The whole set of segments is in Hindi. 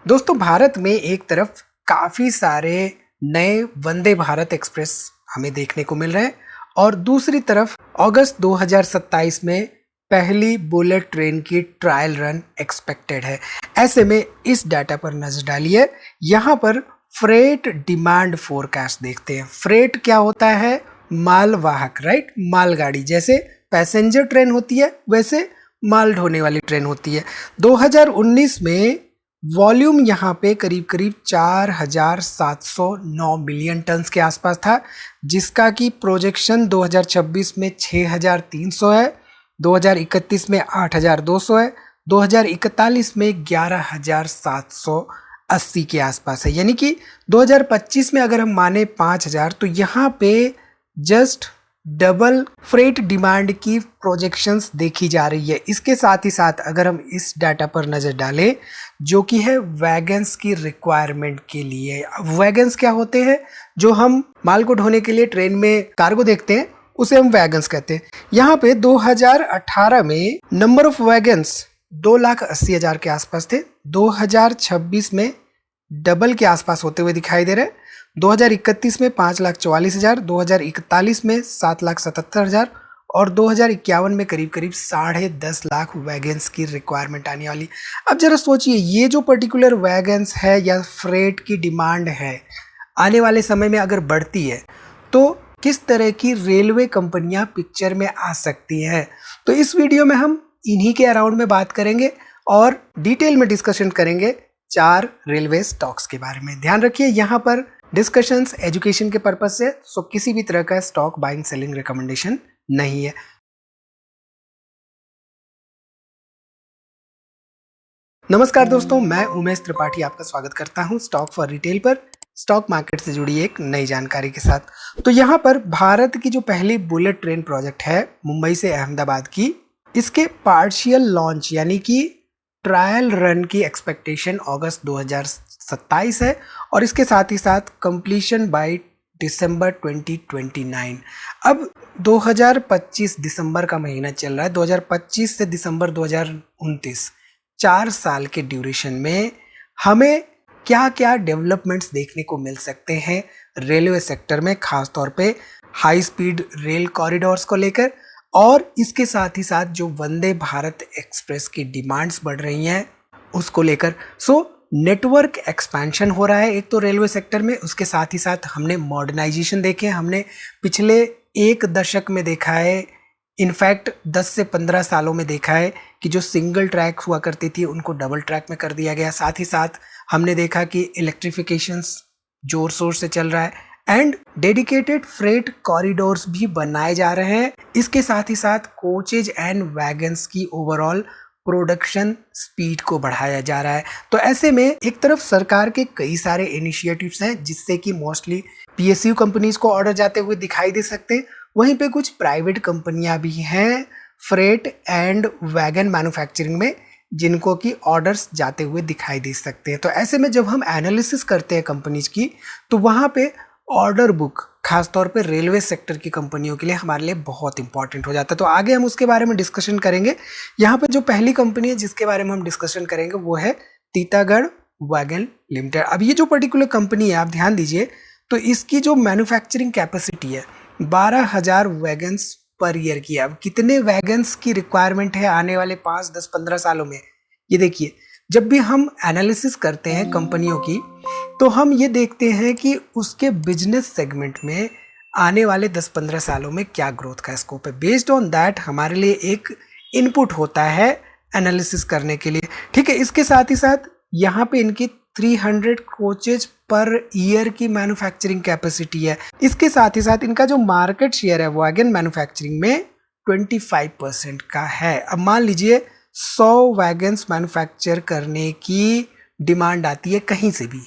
दोस्तों भारत में एक तरफ काफी सारे नए वंदे भारत एक्सप्रेस हमें देखने को मिल रहे हैं और दूसरी तरफ अगस्त 2027 में पहली बुलेट ट्रेन की ट्रायल रन एक्सपेक्टेड है। ऐसे में इस डाटा पर नजर डालिए। यहाँ पर फ्रेट डिमांड फोरकास्ट देखते हैं। फ्रेट क्या होता है? मालवाहक, राइट? मालगाड़ी। जैसे पैसेंजर ट्रेन होती है वैसे माल ढोने वाली ट्रेन होती है। 2019 में वॉल्यूम यहाँ पे करीब करीब 4,709 मिलियन टन्स के आसपास था, जिसका कि प्रोजेक्शन 2026 में 6,300 है, 2031 में 8,200 है, 2041 में 11,780 के आसपास है। यानी कि 2025 में अगर हम माने 5,000 तो यहाँ पे जस्ट डबल फ्रेट डिमांड की प्रोजेक्शंस देखी जा रही है। इसके साथ ही साथ अगर हम इस डाटा पर नजर डालें जो कि है वैगन्स की रिक्वायरमेंट के लिए। वैगन्स क्या होते हैं? जो हम माल को ढोने के लिए ट्रेन में कार्गो देखते हैं उसे हम वैगन्स कहते हैं। यहाँ पे 2018 में नंबर ऑफ वैगन्स 2,80,000 के आसपास थे, 2026 में डबल के आसपास होते हुए दिखाई दे रहे हैं, 2031 में 5,44,000, 2041 में 7,77,000 और 2051 में करीब करीब 10.5 लाख वैगन्स की रिक्वायरमेंट आने वाली। अब जरा सोचिए, ये जो पर्टिकुलर वैगन्स है या फ्रेट की डिमांड है आने वाले समय में अगर बढ़ती है तो किस तरह की रेलवे कंपनियां पिक्चर में आ सकती हैं। तो इस वीडियो में हम इन्हीं के अराउंड में बात करेंगे और डिटेल में डिस्कशन करेंगे 4 रेलवे स्टॉक्स के बारे में। ध्यान रखिए, यहाँ पर डिस्कशंस एजुकेशन के पर्पज से, सो किसी भी तरह का स्टॉक बाइंग सेलिंग रिकमेंडेशन नहीं है। नमस्कार दोस्तों, मैं उमेश त्रिपाठी आपका स्वागत करता हूं स्टॉक फॉर रिटेल पर, स्टॉक मार्केट से जुड़ी एक नई जानकारी के साथ। तो यहाँ पर भारत की जो पहली बुलेट ट्रेन प्रोजेक्ट है मुंबई से अहमदाबाद की, इसके पार्शियल लॉन्च यानी कि ट्रायल रन की एक्सपेक्टेशन अगस्त 2027 है और इसके साथ ही साथ कंप्लीशन बाय दिसंबर 2029। अब 2025 दिसंबर का महीना चल रहा है, 2025 से दिसंबर 2029 4 साल के ड्यूरेशन में हमें क्या क्या डेवलपमेंट्स देखने को मिल सकते हैं रेलवे सेक्टर में, खास तौर पे हाई स्पीड रेल कॉरिडोर्स को लेकर और इसके साथ ही साथ जो वंदे भारत एक्सप्रेस की डिमांड्स बढ़ रही हैं उसको लेकर। सो नेटवर्क एक्सपेंशन हो रहा है एक तो रेलवे सेक्टर में, उसके साथ ही साथ हमने मॉडर्नाइजेशन देखे, हमने पिछले 1 दशक में देखा है, इनफैक्ट 10 से 15 सालों में देखा है कि जो सिंगल ट्रैक हुआ करती थी उनको डबल ट्रैक में कर दिया गया। साथ ही साथ हमने देखा कि इलेक्ट्रिफिकेशंस जोर शोर से चल रहा है एंड डेडिकेटेड फ्रेट कॉरिडोर्स भी बनाए जा रहे हैं। इसके साथ ही साथ कोचेज एंड वैगन्स की ओवरऑल प्रोडक्शन स्पीड को बढ़ाया जा रहा है। तो ऐसे में एक तरफ सरकार के कई सारे इनिशिएटिव्स हैं जिससे कि मोस्टली पीएसयू कंपनीज को ऑर्डर जाते हुए दिखाई दे सकते हैं, वहीं पे कुछ प्राइवेट कंपनियां भी हैं फ्रेट एंड वैगन मैन्युफैक्चरिंग में जिनको की ऑर्डर्स जाते हुए दिखाई दे सकते हैं। तो ऐसे में जब हम एनालिसिस करते हैं कंपनीज की तो वहाँ पे ऑर्डर बुक खासतौर पे रेलवे सेक्टर की कंपनियों के लिए हमारे लिए बहुत इंपॉर्टेंट हो जाता है। तो आगे हम उसके बारे में डिस्कशन करेंगे। यहाँ पे जो पहली कंपनी है जिसके बारे में हम डिस्कशन करेंगे वो है टीटागढ़ वैगन लिमिटेड। अब ये जो पर्टिकुलर कंपनी है आप ध्यान दीजिए, तो इसकी जो मैन्युफैक्चरिंग कैपेसिटी है 12,000 वैगन्स पर ईयर की है। अब कितने वैगन्स की रिक्वायरमेंट है आने वाले 5, 10, 15 सालों में, ये देखिए। जब भी हम एनालिसिस करते हैं कंपनियों की तो हम ये देखते हैं कि उसके बिजनेस सेगमेंट में आने वाले 10-15 सालों में क्या ग्रोथ का स्कोप है। बेस्ड ऑन दैट हमारे लिए एक इनपुट होता है एनालिसिस करने के लिए, ठीक है। इसके साथ ही साथ यहाँ पे इनकी 300 कोचेज पर ईयर की मैन्युफैक्चरिंग कैपेसिटी है। इसके साथ ही साथ इनका जो मार्केट शेयर है वैगन मैन्युफैक्चरिंग में 25% का है। अब मान लीजिए 100 वैगन्स मैन्युफैक्चर करने की डिमांड आती है कहीं से भी,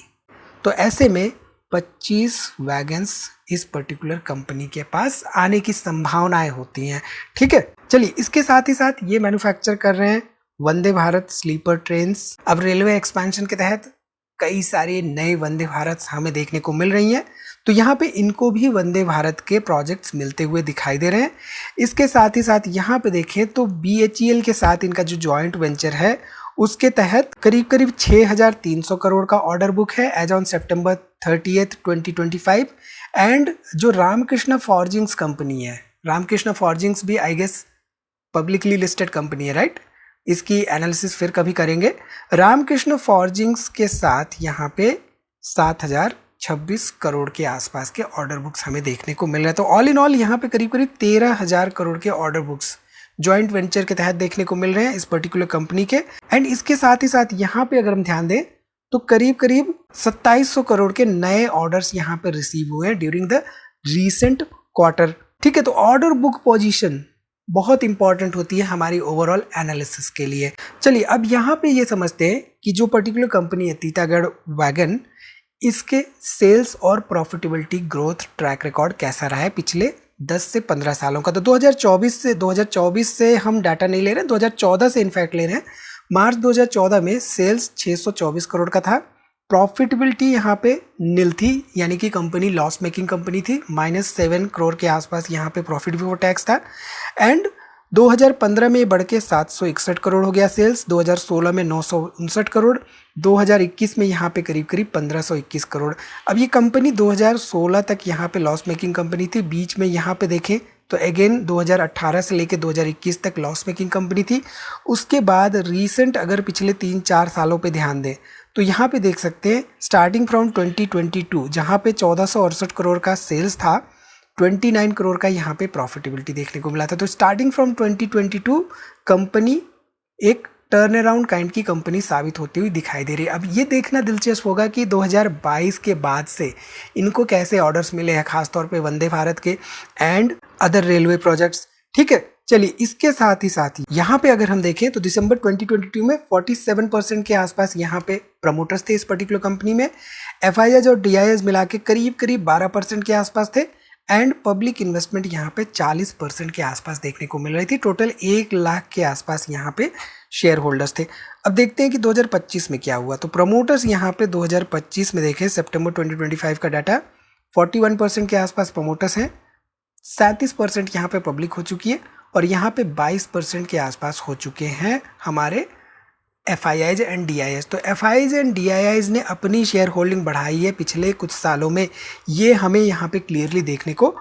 तो ऐसे में 25 वैगन्स इस पर्टिकुलर कंपनी के पास आने की संभावनाएं होती हैं, ठीक है। चलिए, इसके साथ ही साथ ये मैन्युफैक्चर कर रहे हैं वंदे भारत स्लीपर ट्रेन्स। अब रेलवे एक्सपेंशन के तहत कई सारे नए वंदे भारत हमें देखने को मिल रही हैं, तो यहाँ पे इनको भी वंदे भारत के प्रोजेक्ट्स मिलते हुए दिखाई दे रहे हैं। इसके साथ ही साथ यहाँ पे देखें तो BHEL के साथ इनका जो जॉइंट वेंचर है उसके तहत करीब करीब 6,300 करोड़ का ऑर्डर बुक है एज ऑन सितंबर 30th 2025। एंड जो रामकृष्ण फॉर्जिंग्स कंपनी है, रामकृष्ण फॉर्जिंग्स भी I guess publicly listed company है, राइट? इसकी एनालिसिस फिर कभी करेंगे। रामकृष्ण फॉर्जिंग्स के साथ यहाँ पे 7,026 करोड़ के आसपास के ऑर्डर बुक्स हमें देखने को मिल रहे हैं। तो ऑल इन ऑल यहाँ पे करीब करीब 13,000 करोड़ के ऑर्डर बुक्स जॉइंट वेंचर के तहत देखने को मिल रहे हैं इस पर्टिकुलर कंपनी के। एंड इसके साथ ही साथ यहाँ पे अगर हम ध्यान दें तो करीब करीब 2700 करोड़ के नए ऑर्डर्स यहाँ पे रिसीव हुए हैं ड्यूरिंग द रीसेंट क्वार्टर। ठीक है, तो ऑर्डर बुक पोजीशन बहुत इंपॉर्टेंट होती है हमारी ओवरऑल एनालिसिस के लिए। चलिए अब यहाँ पे ये समझते हैं कि जो पर्टिकुलर कंपनी है तीतागढ़ वैगन, इसके सेल्स और प्रॉफिटेबिलिटी ग्रोथ ट्रैक रिकॉर्ड कैसा रहा है पिछले 10 से 15 सालों का। तो 2024 से हम डाटा नहीं ले रहे हैं, 2014 से इनफैक्ट ले रहे हैं। मार्च 2014 में सेल्स 624 करोड़ का था, प्रॉफिटेबिलिटी यहाँ पे नील थी, यानी कि कंपनी लॉस मेकिंग कंपनी थी, -7 करोड़ के आसपास यहाँ पे प्रॉफिट बिफोर टैक्स था। एंड 2015 में बढ़ के 761 करोड़ हो गया सेल्स, 2016 में 959 करोड़, 2021 में यहाँ पे करीब करीब 1521 करोड़। अब ये कंपनी 2016 तक यहाँ पे लॉस मेकिंग कंपनी थी, बीच में यहाँ पे देखें तो अगेन 2018 से लेके 2021 तक लॉस मेकिंग कंपनी थी। उसके बाद रीसेंट अगर पिछले 3-4 सालों पे ध्यान दें तो यहाँ पे देख सकते हैं स्टार्टिंग फ्रॉम 2022 जहाँ पे 1468 करोड़ का सेल्स था, 29 करोड़ का यहाँ पे प्रॉफिटेबिलिटी देखने को मिला था। तो स्टार्टिंग फ्रॉम 2022 कंपनी एक टर्न अराउंड काइंड की कंपनी साबित होती हुई दिखाई दे रही है। अब ये देखना दिलचस्प होगा कि 2022 के बाद से इनको कैसे ऑर्डर्स मिले हैं, खासतौर पे वंदे भारत के एंड अदर रेलवे प्रोजेक्ट्स। ठीक है, चलिए इसके साथ ही यहाँ पे अगर हम देखें तो दिसंबर 2022 में 47% के आसपास यहाँ पे प्रमोटर्स थे इस पर्टिकुलर कंपनी में। एफआईआई और डीआईएस मिला के करीब करीब 12% के आसपास थे। एंड पब्लिक इन्वेस्टमेंट यहाँ पे 40% के आसपास देखने को मिल रही थी। टोटल 1 लाख के आसपास यहाँ पे शेयर होल्डर्स थे। अब देखते हैं कि 2025 में क्या हुआ। तो प्रमोटर्स यहाँ पे 2025 में देखें सितंबर 2025 का डाटा 41% के आसपास प्रमोटर्स हैं, 37% यहाँ पे पब्लिक हो चुकी है और यहाँ पे 22% के आसपास हो चुके हैं हमारे एफआईआईज एंड डीआईएस। तो एफआईआईज एंड डीआईआईज ने अपनी शेयर होल्डिंग बढ़ाई है पिछले कुछ सालों में, ये हमें यहाँ पे क्लियरली देखने को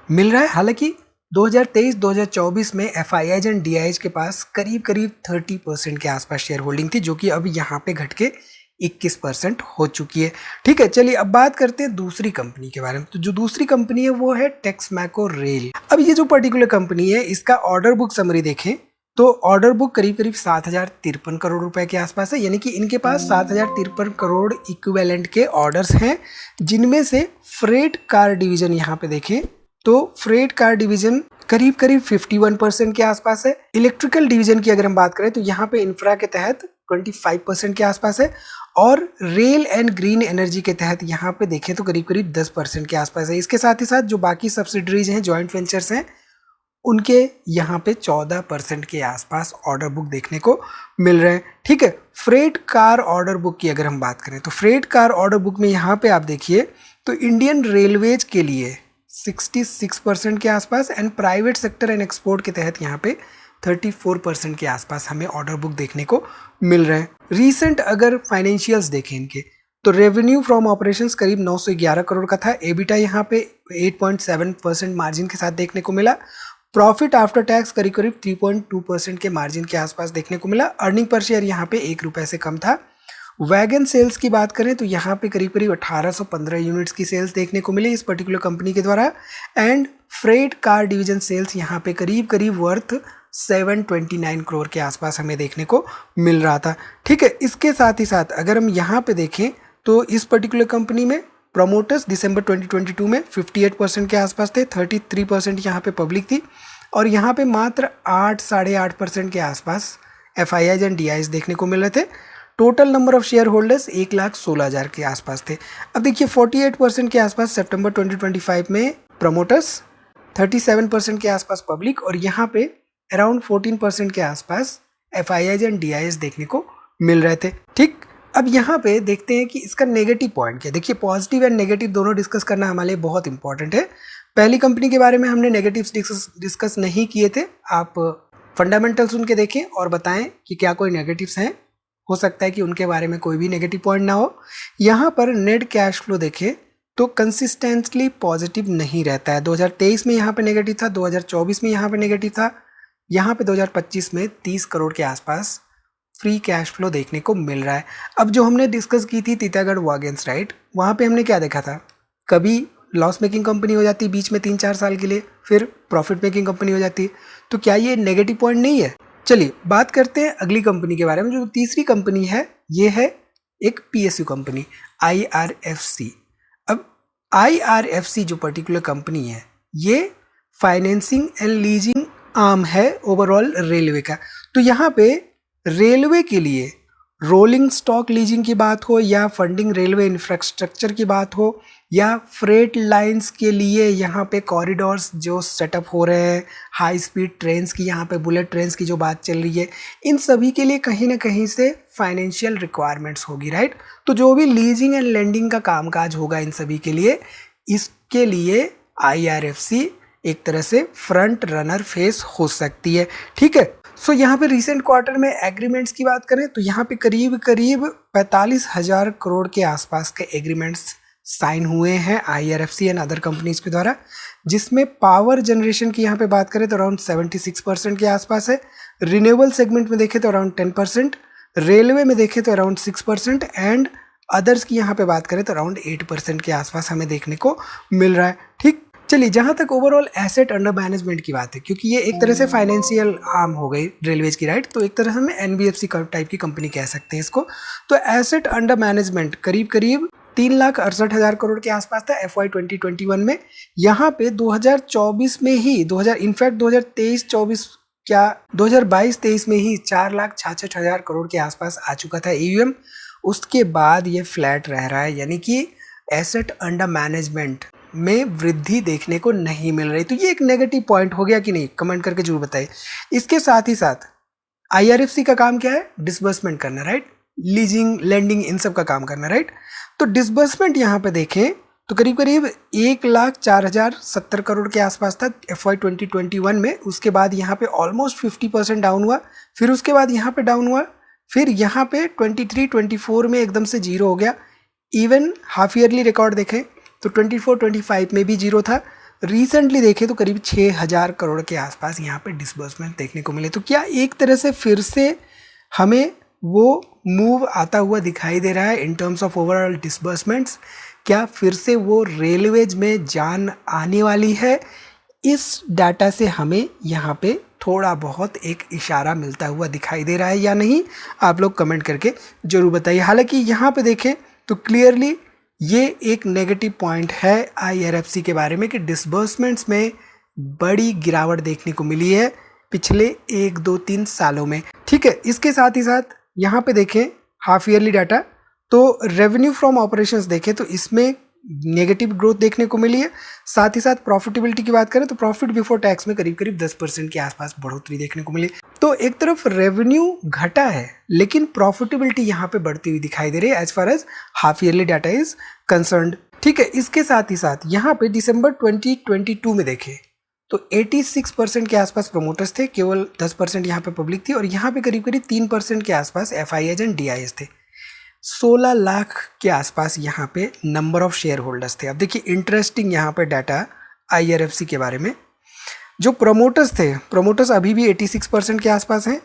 मिल रहा है। हालांकि 2023-2024 में एफआईआईज एंड डीआईएस के पास करीब करीब 30% के आसपास शेयर होल्डिंग थी, जो कि अब यहाँ पे घट के 21% हो चुकी है। ठीक है, चलिए अब बात करते हैं दूसरी कंपनी के बारे में। तो जो दूसरी कंपनी है वो है टेक्समैको रेल। अब ये जो पर्टिकुलर कंपनी है इसका ऑर्डर बुक समरी देखें तो ऑर्डर बुक करीब करीब 7,053 करोड़ रुपए के आसपास है, यानी कि इनके पास 7,053 करोड़ इक्विवेलेंट के ऑर्डर्स हैं, जिनमें से फ्रेट कार डिवीजन यहाँ पे देखें तो फ्रेट कार डिवीजन करीब करीब 51% के आसपास है। इलेक्ट्रिकल डिवीजन की अगर हम बात करें तो यहाँ पे इंफ्रा के तहत 25% के आसपास है और रेल एंड ग्रीन एनर्जी के तहत यहाँ पे देखें तो करीब करीब 10% के आसपास है। इसके साथ ही साथ जो बाकी सब्सिडरीज हैं, जॉइंट वेंचर्स हैं, उनके यहाँ पे 14% के आसपास ऑर्डर बुक देखने को मिल रहे हैं। ठीक है, फ्रेट कार ऑर्डर बुक की अगर हम बात करें तो फ्रेट कार ऑर्डर बुक में यहाँ पे आप देखिए तो इंडियन रेलवेज के लिए 66% के आसपास and private sector and export के तहत यहाँ पे 34% के आसपास हमें ऑर्डर बुक देखने को मिल रहे हैं। रीसेंट अगर फाइनेंशियल्स देखें इनके तो रेवेन्यू फ्रॉम ऑपरेशंस करीब 911 करोड़ का था, एबिटा यहाँ पे 8.7% मार्जिन के साथ देखने को मिला, प्रॉफिट आफ्टर टैक्स करीब करीब 3.2% के मार्जिन के आसपास देखने को मिला, अर्निंग पर शेयर यहाँ पे 1 रुपए से कम था। वैगन सेल्स की बात करें तो यहाँ पे करीब करीब 1815 यूनिट्स की सेल्स देखने को मिली इस पर्टिकुलर कंपनी के द्वारा and freight car division sales यहाँ पे करीब करीब वर्थ 729 करोड़ के आसपास हमें देखने को मिल रहा था। ठीक है, इसके साथ ही साथ अगर हम यहाँ पे देखें तो इस पर्टिकुलर कंपनी में प्रमोटर्स दिसंबर 2022 में 58% के आसपास थे, 33% यहाँ पे पब्लिक थी और यहाँ पे मात्र 8-8.5% के आसपास एफआईआईज एंड डीआईएस देखने को मिल रहे थे। Total number of share holders 1,16,000 के आसपास थे। अब देखिए 48% के आसपास सितंबर 2025 में प्रमोटर्स, 37% के आसपास पब्लिक और यहाँ पे अराउंड 14% के आसपास एफआईआईज एंड डीआईएस देखने को मिल रहे थे। ठीक, अब यहाँ पे देखते हैं कि इसका नेगेटिव पॉइंट क्या है। देखिए पॉजिटिव एंड नेगेटिव दोनों डिस्कस करना हमारे लिए बहुत इंपॉर्टेंट है। पहली कंपनी के बारे में हमने नेगेटिव्स डिस्कस नहीं किए थे, आप फंडामेंटल्स उनके देखें और बताएं कि क्या कोई नेगेटिव्स हैं हो सकता है कि उनके बारे में कोई भी नेगेटिव पॉइंट ना हो। यहाँ पर नेट कैश फ्लो देखें तो कंसिस्टेंटली पॉजिटिव नहीं रहता है। 2023 में यहाँ पे नेगेटिव था, 2024 में यहाँ पे नेगेटिव था, यहाँ पे 2025 में 30 करोड़ के आसपास फ्री कैश फ्लो देखने को मिल रहा है। अब जो हमने डिस्कस की थी तीतागढ़ वॉगन्स, राइट, वहाँ पे हमने क्या देखा था, कभी लॉस मेकिंग कंपनी हो जाती बीच में 3-4 साल के लिए, फिर प्रॉफिट मेकिंग कंपनी हो जाती है। तो क्या ये नेगेटिव पॉइंट नहीं है? चलिए बात करते हैं अगली कंपनी के बारे में। जो तीसरी कंपनी है ये है एक PSU कंपनी, IRFC। अब IRFC जो पर्टिकुलर कंपनी है ये फाइनेंसिंग एंड लीजिंग आर्म है ओवरऑल रेलवे का। तो यहाँ पे रेलवे के लिए रोलिंग स्टॉक लीजिंग की बात हो या फंडिंग रेलवे इंफ्रास्ट्रक्चर की बात हो या फ्रेट लाइंस के लिए यहाँ पे कॉरिडोर्स जो सेटअप हो रहे हैं, हाई स्पीड ट्रेन्स की, यहाँ पे बुलेट ट्रेन्स की जो बात चल रही है, इन सभी के लिए कहीं ना कहीं से फाइनेंशियल रिक्वायरमेंट्स होगी, राइट। तो जो भी लीजिंग एंड लेंडिंग का कामकाज होगा इन सभी के लिए, इसके लिए IRFC एक तरह से फ्रंट रनर फेस हो सकती है, ठीक है। सो यहाँ पे रिसेंट क्वार्टर में एग्रीमेंट्स की बात करें तो यहाँ पे करीब 45,000 करोड़ के आसपास के एग्रीमेंट्स साइन हुए हैं IRFC एंड अदर कंपनीज के द्वारा, जिसमें पावर जनरेशन की यहाँ पे बात करें तो अराउंड 76% के आसपास है, रिन्यूएबल सेगमेंट में देखें तो अराउंड 10%, रेलवे में देखें तो अराउंड 6% एंड अदर्स की यहाँ पे बात करें तो अराउंड 8% के आसपास हमें देखने को मिल रहा है, ठीक। चलिए जहाँ तक ओवरऑल एसेट अंडर मैनेजमेंट की बात है, क्योंकि ये एक तरह से फाइनेंशियल आर्म हो गई रेलवेज की, राइट, तो एक तरह से हमें NBFC टाइप की कंपनी कह सकते हैं इसको। तो एसेट अंडर मैनेजमेंट करीब 3,68,000 करोड़ के आसपास था FY 2021 में। यहाँ पे 2024 में ही 2023-24 क्या 2022-23 में ही 4,66,000 करोड़ के आसपास आ चुका था AUM। उसके बाद ये फ्लैट रह रहा है, यानी कि एसेट अंडर मैनेजमेंट में वृद्धि देखने को नहीं मिल रही। तो ये एक नेगेटिव पॉइंट हो गया कि नहीं, कमेंट करके जरूर बताइए। इसके साथ ही साथ IRFC का काम क्या है, डिसबर्समेंट करना, राइट, लीजिंग लेंडिंग इन सब का काम करना, राइट। तो डिसबर्समेंट यहाँ पे देखें तो करीब 1,04,070 करोड़ के आसपास था FY 2021 में। उसके बाद यहाँ पे ऑलमोस्ट 50% डाउन हुआ, फिर उसके बाद यहाँ पे डाउन हुआ, फिर यहाँ पे 23-24 में एकदम से जीरो हो गया। इवन हाफ ईयरली रिकॉर्ड देखें तो 24-25 में भी जीरो था। रिसेंटली देखें तो करीब 6,000 करोड़ के आसपास यहाँ पे डिसबर्समेंट देखने को मिले। तो क्या एक तरह से फिर से हमें वो मूव आता हुआ दिखाई दे रहा है in terms of overall disbursements? क्या फिर से वो रेलवेज में जान आने वाली है? इस डाटा से हमें यहाँ पे थोड़ा बहुत एक इशारा मिलता हुआ दिखाई दे रहा है या नहीं, आप लोग कमेंट करके जरूर बताइए। हालांकि यहाँ पे देखें तो क्लियरली ये एक नेगेटिव पॉइंट है IRFC के बारे में कि डिसबर्समेंट्स में बड़ी गिरावट देखने को मिली है पिछले 1-2-3 सालों में, ठीक है। इसके साथ ही साथ यहाँ पे देखें हाफ ईयरली डाटा, तो रेवेन्यू फ्रॉम ऑपरेशंस देखें तो इसमें नेगेटिव ग्रोथ देखने को मिली है। साथ ही साथ प्रॉफिटेबिलिटी की बात करें तो प्रॉफिट बिफोर टैक्स में करीब 10% के आसपास बढ़ोतरी देखने को मिली। तो एक तरफ रेवेन्यू घटा है लेकिन प्रॉफिटेबिलिटी यहाँ पे बढ़ती हुई दिखाई दे रही है as far as half yearly data is concerned, ठीक है। इसके साथ ही साथ यहाँ पे दिसंबर 2022 में देखें तो 86% के आसपास प्रमोटर्स थे, केवल 10% यहाँ पे पब्लिक थी, और यहाँ पे करीब 3% के आसपास FIIs एंड DIs थे। 16 लाख के आसपास यहाँ पे नंबर ऑफ शेयर होल्डर्स थे। अब देखिए इंटरेस्टिंग यहाँ पे डाटा IRFC के बारे में, जो प्रमोटर्स थे, प्रमोटर्स अभी भी 86% के आसपास हैं,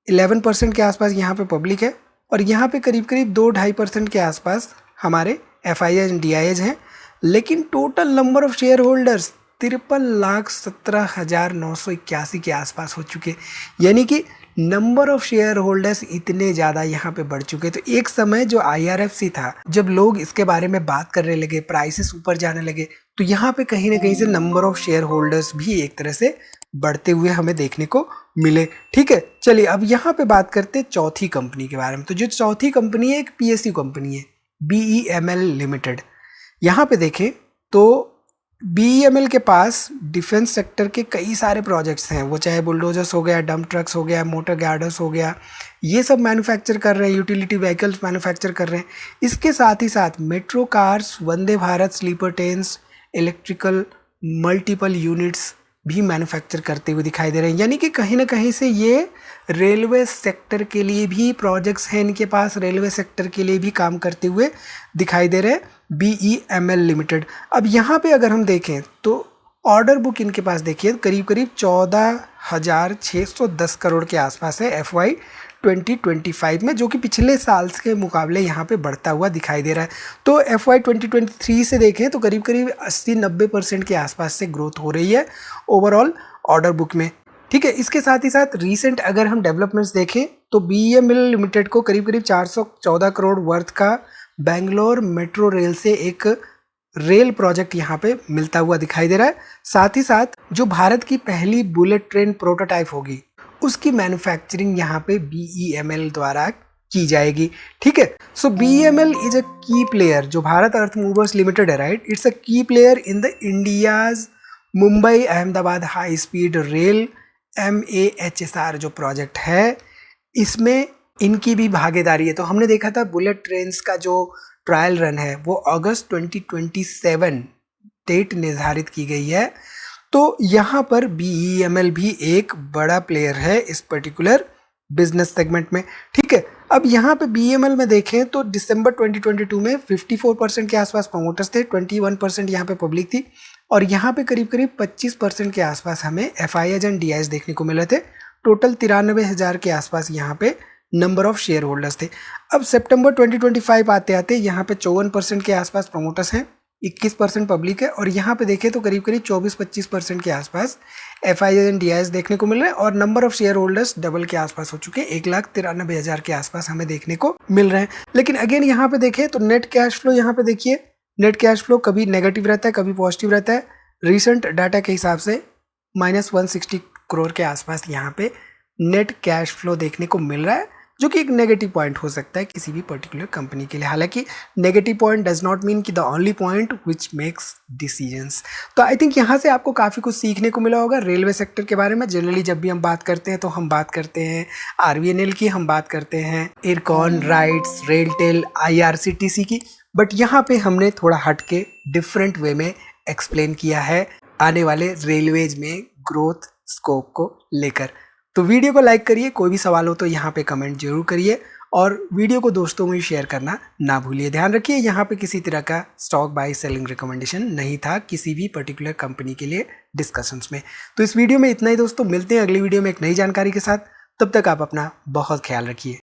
11% के आसपास यहाँ पे पब्लिक है, और यहाँ पे करीब 2-2.5% के आसपास हमारे FIIs एंड DIs हैं। लेकिन total number of share holders 53,17,981 के आसपास हो चुके, यानी कि नंबर ऑफ शेयर होल्डर्स इतने ज़्यादा यहाँ पे बढ़ चुके। तो एक समय जो IRFC था, जब लोग इसके बारे में बात करने लगे, प्राइसेस ऊपर जाने लगे, तो यहाँ पे कहीं ना कहीं से नंबर ऑफ शेयर होल्डर्स भी एक तरह से बढ़ते हुए हमें देखने को मिले, ठीक है। चलिए अब यहाँ पे बात करते हैं चौथी कंपनी के बारे में। तो जो चौथी कंपनी है एक PSU कंपनी है, BEML लिमिटेड। यहाँ पे देखें तो BEML के पास डिफेंस सेक्टर के कई सारे प्रोजेक्ट्स हैं, वो चाहे बुलडोजर्स हो गया, डंप ट्रक्स हो गया, मोटर गार्डर्स हो गया, ये सब मैन्युफैक्चर कर रहे हैं, यूटिलिटी व्हीकल्स मैन्युफैक्चर कर रहे हैं। इसके साथ ही साथ metro cars, Vande Bharat sleeper trains, electrical multiple units, भी मैन्युफैक्चर करते हुए दिखाई दे रहे हैं, यानी कि कहीं ना कहीं से ये रेलवे सेक्टर के लिए भी प्रोजेक्ट्स हैं इनके पास, रेलवे सेक्टर के लिए भी काम करते हुए दिखाई दे रहे हैं BEML लिमिटेड। अब यहाँ पे अगर हम देखें तो ऑर्डर बुक इनके पास देखिए करीब करीब 14,610 करोड़ के आसपास है FY 2025 में, जो कि पिछले साल के मुकाबले यहाँ पे बढ़ता हुआ दिखाई दे रहा है। तो FY 2023 से देखें तो करीब करीब 80-90% के आसपास से ग्रोथ हो रही है ओवरऑल ऑर्डर बुक में। ठीक है, इसके साथ ही साथ रीसेंट अगर हम डेवलपमेंट्स देखें तो BEML लिमिटेड को करीब करीब 414 करोड़ वर्थ का बेंगलोर मेट्रो रेल से एक रेल प्रोजेक्ट यहाँ पे मिलता हुआ दिखाई दे रहा है। साथ ही साथ जो भारत की पहली बुलेट ट्रेन प्रोटोटाइप होगी उसकी मैन्युफैक्चरिंग यहाँ पे BEML द्वारा की जाएगी। ठीक है, सो BEML इज अ की प्लेयर, जो भारत अर्थ मूवर्स लिमिटेड है, राइट, इट्स अ की player in the India's Mumbai Ahmedabad high speed rail MAHSR जो प्रोजेक्ट है, इसमें इनकी भी भागीदारी है। तो हमने देखा था बुलेट ट्रेन्स का जो ट्रायल रन है वो अगस्त 2027 डेट निर्धारित की गई है। तो यहाँ पर BEML भी एक बड़ा प्लेयर है इस पर्टिकुलर बिजनेस सेगमेंट में। ठीक है, अब यहाँ पे BEML में देखें तो दिसंबर 2022 में 54% के आसपास प्रमोटर्स थे, 21% यहाँ पे पब्लिक थी, और यहाँ पे करीब करीब 25% के आसपास हमें FIIs एंड DIs देखने को मिले थे। टोटल 93,000 के आसपास यहाँ पे नंबर ऑफ शेयर होल्डर्स थे। अब सितंबर 2025 आते आते यहाँ पे 54% के आसपास प्रमोटर्स हैं, 21% पब्लिक है, और यहाँ पे देखें तो करीब करीब 24-25% के आसपास FIIs एंड DIs देखने को मिल रहे हैं, और number of share holders double के आसपास हो चुके हैं, 1,93,000 के आसपास हमें देखने को मिल रहे हैं। लेकिन अगेन यहाँ पे देखें तो नेट कैश फ्लो, यहाँ पे देखिए नेट कैश फ्लो कभी नेगेटिव रहता है कभी पॉजिटिव रहता है। रिसेंट डाटा के हिसाब से -160 करोड़ के आसपास यहाँ पे नेट कैश फ्लो देखने को मिल रहा है, जो कि एक नेगेटिव पॉइंट हो सकता है किसी भी पर्टिकुलर कंपनी के लिए। हालांकि negative point does not mean कि the only point which makes decisions. तो आई थिंक यहाँ से आपको काफ़ी कुछ सीखने को मिला होगा रेलवे सेक्टर के बारे में। जनरली जब भी हम बात करते हैं तो हम बात करते हैं RVNL की, हम बात करते हैं इरकॉन, राइट्स, रेलटेल, IRCTC की, बट यहाँ पे हमने थोड़ा हट के डिफरेंट वे में एक्सप्लेन किया है आने वाले रेलवेज में ग्रोथ स्कोप को लेकर। तो वीडियो को लाइक करिए, कोई भी सवाल हो तो यहाँ पे कमेंट जरूर करिए, और वीडियो को दोस्तों में शेयर करना ना भूलिए। ध्यान रखिए यहाँ पे किसी तरह का स्टॉक बाय सेलिंग रिकमेंडेशन नहीं था किसी भी पर्टिकुलर कंपनी के लिए डिस्कशंस में। तो इस वीडियो में इतना ही दोस्तों, मिलते हैं अगली वीडियो में एक नई जानकारी के साथ। तब तक आप अपना बहुत ख्याल रखिए।